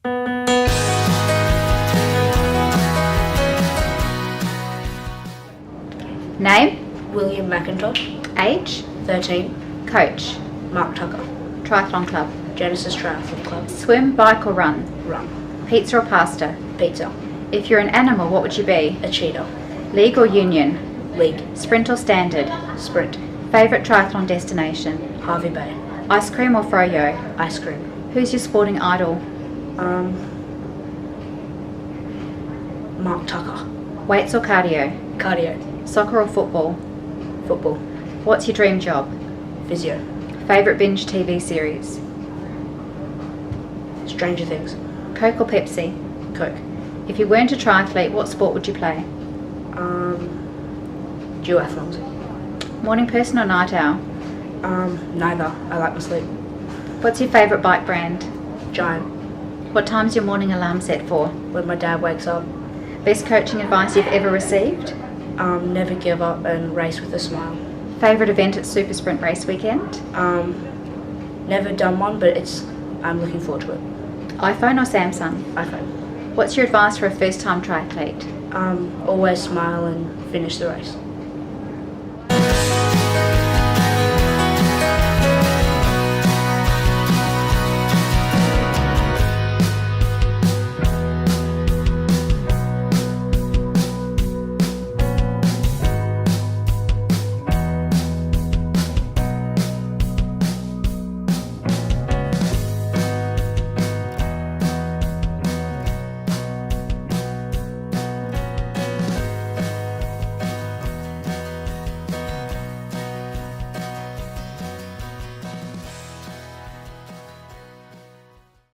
Name? William MacIntosh. Age? 13. Coach? Mark Tucker. Triathlon club? Genesis Triathlon Club. Swim, bike or run? Run. Pizza or pasta? Pizza. If you're an animal, what would you be? A cheetah. League or union? League. Sprint or standard? Sprint. Favourite triathlon destination? Harvey Bay. Ice cream or froyo? Ice cream. Who's your sporting idol? Mark Tucker. Weights or cardio? Cardio. Soccer or football? Football. What's your dream job? Physio. Favourite binge TV series? Stranger Things. Coke or Pepsi? Coke. If you weren't a triathlete, what sport would you play? Duathlons. Morning person or night owl? Neither. I like my sleep. What's your favourite bike brand? Giant. What time's your morning alarm set for? When my dad wakes up. Best coaching advice you've ever received? Never give up and race with a smile. Favourite event at Super Sprint Race Weekend? Never done one, but I'm looking forward to it. iPhone or Samsung? iPhone. What's your advice for a first-time triathlete? Always smile and finish the race.